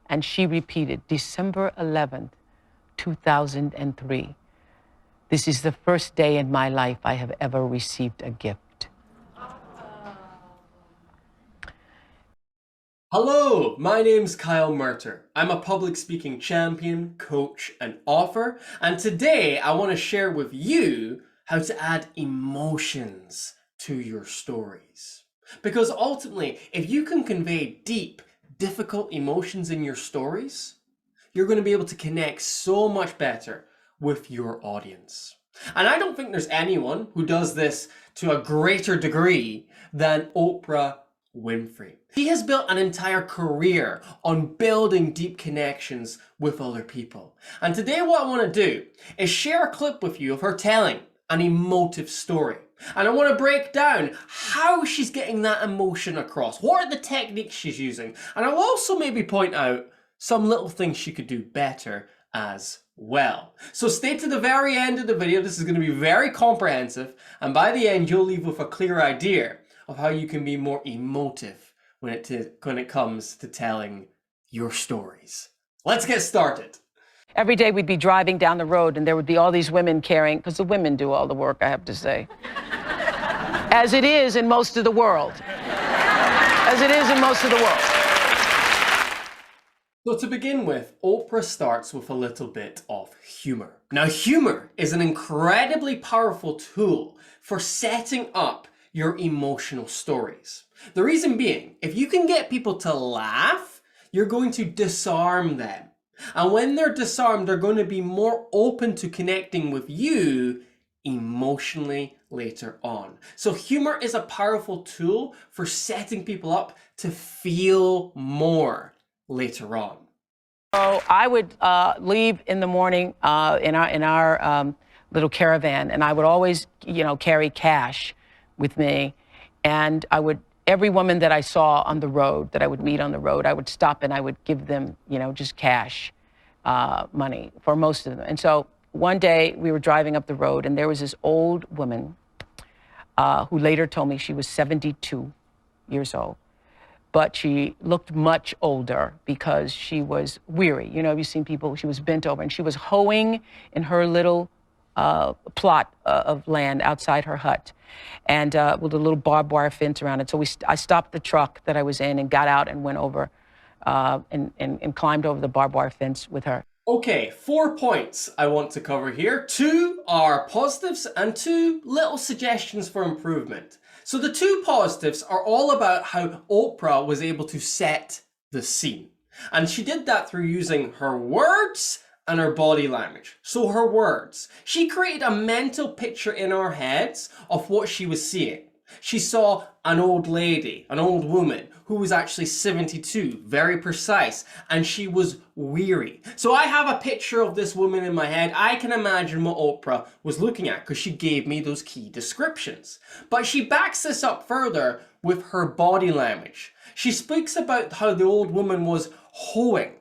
And she repeated, December 11th, 2003. This is the first day in my life I have ever received a gift. Hello, my name's Kyle Murter. I'm a public speaking champion, coach, and author, and today I want to share with you how to add emotions to your stories. Because ultimately, if you can convey deep, difficult emotions in your stories, you're going to be able to connect so much better with your audience. And I don't think there's anyone who does this to a greater degree than Oprah Winfrey. She has built an entire career on building deep connections with other people. And today what I want to do is share a clip with you of her telling an emotive story. And I want to break down how she's getting that emotion across. What are the techniques she's using? And I'll also maybe point out some little things she could do better as well. So stay to the very end of the video. This is going to be very comprehensive. And by the end, you'll leave with a clear idea of how you can be more emotive when it comes to telling your stories. Let's get started. Every day we'd be driving down the road and there would be all these women carrying, because the women do all the work, I have to say. As it is in most of the world. As it is in most of the world. So to begin with, Oprah starts with a little bit of humor. Now, humor is an incredibly powerful tool for setting up your emotional stories. The reason being, if you can get people to laugh, you're going to disarm them. And when they're disarmed, they're going to be more open to connecting with you emotionally later on. So humor is a powerful tool for setting people up to feel more later on. So I would leave in the morning in our little caravan, and I would always, carry cash with me. And I would, every woman that I saw on the road, that I would meet on the road, I would stop and I would give them, just cash money for most of them. And so one day we were driving up the road and there was this old woman who later told me she was 72 years old. But she looked much older because she was weary. You've seen people, she was bent over and she was hoeing in her little plot of land outside her hut, and with a little barbed wire fence around it. So I stopped the truck that I was in and got out and went over and climbed over the barbed wire fence with her. Okay, 4 points I want to cover here. 2 are positives and 2 little suggestions for improvement. So the 2 positives are all about how Oprah was able to set the scene. And she did that through using her words and her body language. So her words. She created a mental picture in our heads of what she was seeing. She saw an old lady, an old woman, who was actually 72, very precise, and she was weary. So I have a picture of this woman in my head. I can imagine what Oprah was looking at because she gave me those key descriptions. But she backs this up further with her body language. She speaks about how the old woman was hoeing.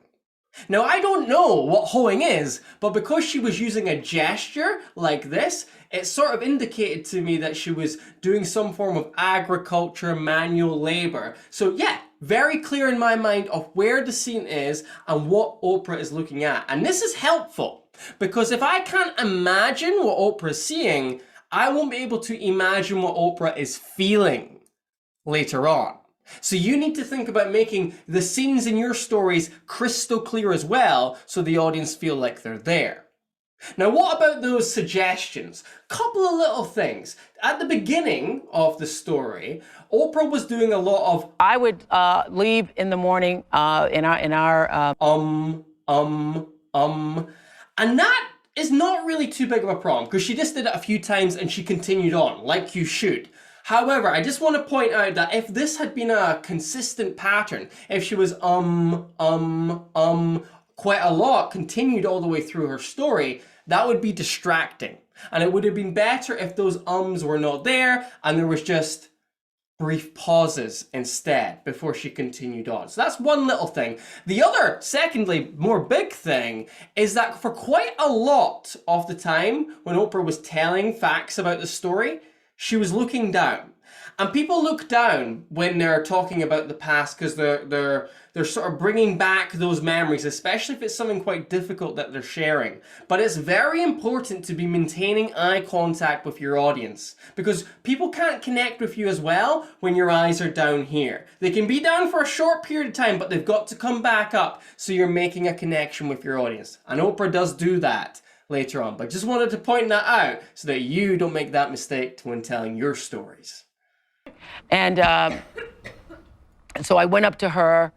Now, I don't know what hoeing is, but because she was using a gesture like this, it sort of indicated to me that she was doing some form of agriculture, manual labor. So yeah, very clear in my mind of where the scene is and what Oprah is looking at. And this is helpful because if I can't imagine what Oprah is seeing, I won't be able to imagine what Oprah is feeling later on. So you need to think about making the scenes in your stories crystal clear as well, so the audience feel like they're there. Now, what about those suggestions? Couple of little things. At the beginning of the story, Oprah was doing a lot of I would leave in the morning in our and that is not really too big of a problem because she just did it a few times and she continued on like you should. However, I just want to point out that if this had been a consistent pattern, if she was quite a lot, continued all the way through her story, that would be distracting. And it would have been better if those ums were not there and there was just brief pauses instead before she continued on. So that's one little thing. The other, secondly, more big thing is that for quite a lot of the time when Oprah was telling facts about the story, she was looking down. And people look down when they're talking about the past because they're sort of bringing back those memories, especially if it's something quite difficult that they're sharing. But it's very important to be maintaining eye contact with your audience because people can't connect with you as well when your eyes are down here. They can be down for a short period of time, but they've got to come back up so you're making a connection with your audience. And Oprah does do that later on, but just wanted to point that out so that you don't make that mistake when telling your stories. And so I went up to her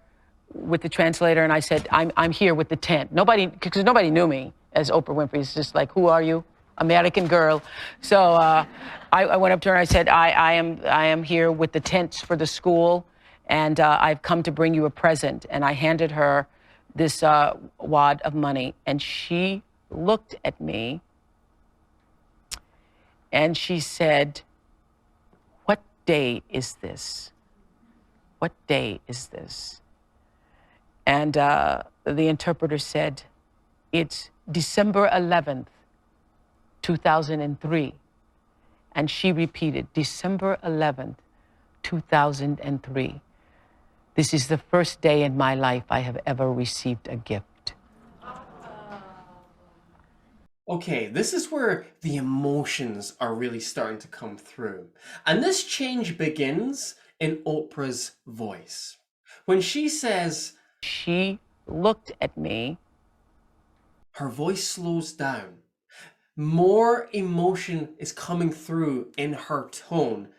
with the translator and I said, I'm here with the tent. Because nobody knew me as Oprah Winfrey. It's just like, who are you? American girl. So I went up to her and I said, I am here with the tents for the school, and I've come to bring you a present. And I handed her this wad of money, and she looked at me and she said, "What day is this? What day is this?" And the interpreter said, "It's December 11th, 2003. And she repeated, "December 11th, 2003. This is the first day in my life I have ever received a gift." Okay, this is where the emotions are really starting to come through. And this change begins in Oprah's voice. When she says, she looked at me, her voice slows down. More emotion is coming through in her tone,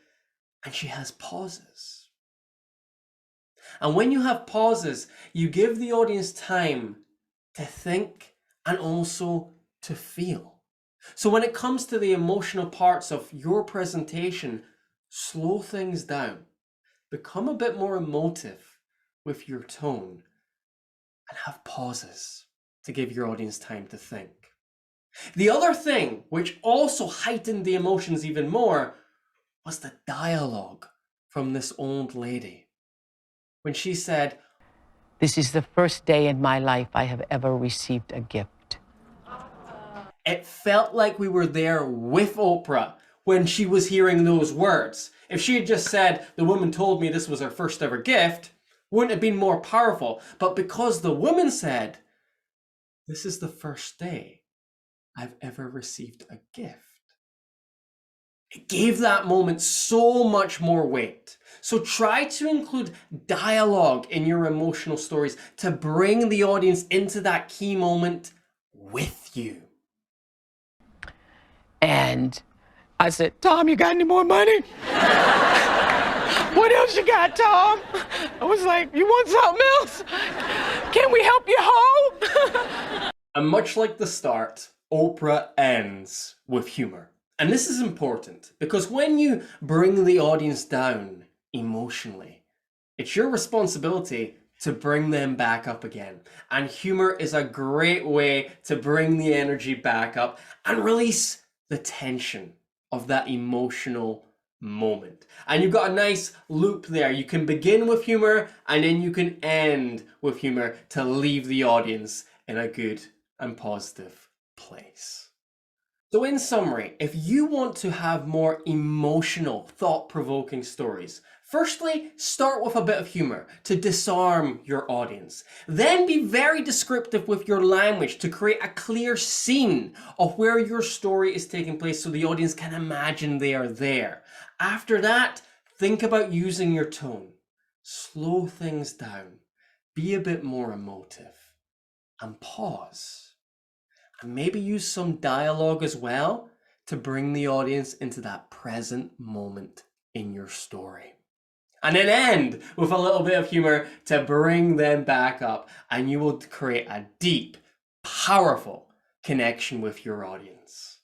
and she has pauses. And when you have pauses, you give the audience time to think and also to feel. So when it comes to the emotional parts of your presentation, slow things down. Become a bit more emotive with your tone and have pauses to give your audience time to think. The other thing, which also heightened the emotions even more, was the dialogue from this old lady. When she said, "This is the first day in my life I have ever received a gift." It felt like we were there with Oprah when she was hearing those words. If she had just said, "The woman told me this was her first ever gift," wouldn't have been more powerful. But because the woman said, "This is the first day I've ever received a gift," it gave that moment so much more weight. So try to include dialogue in your emotional stories to bring the audience into that key moment with you. And I said, "Tom, you got any more money?" "What else you got, Tom?" I was like, "You want something else? Can we help you home?" And much like the start, Oprah ends with humor. And this is important because when you bring the audience down emotionally, it's your responsibility to bring them back up again. And humor is a great way to bring the energy back up and release the tension of that emotional moment. And you've got a nice loop there. You can begin with humor and then you can end with humor to leave the audience in a good and positive place. So in summary, if you want to have more emotional, thought-provoking stories, firstly, start with a bit of humor to disarm your audience. Then be very descriptive with your language to create a clear scene of where your story is taking place so the audience can imagine they are there. After that, think about using your tone. Slow things down. Be a bit more emotive. And pause. And maybe use some dialogue as well to bring the audience into that present moment in your story. And then end with a little bit of humor to bring them back up, and you will create a deep, powerful connection with your audience.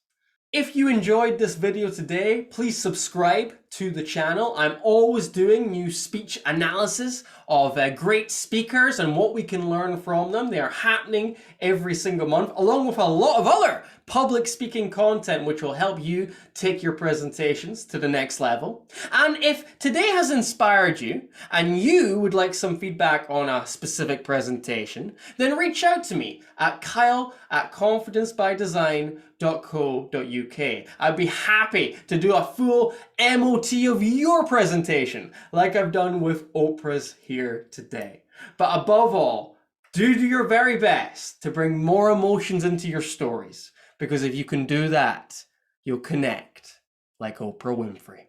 If you enjoyed this video today, please subscribe to the channel. I'm always doing new speech analysis of great speakers and what we can learn from them. They are happening every single month, along with a lot of other public speaking content, which will help you take your presentations to the next level. And if today has inspired you and you would like some feedback on a specific presentation, then reach out to me at kyle@confidencebydesign.co.uk. I'd be happy to do a full MOT of your presentation, like I've done with Oprah's here today. But above all, do your very best to bring more emotions into your stories, because if you can do that, you'll connect like Oprah Winfrey.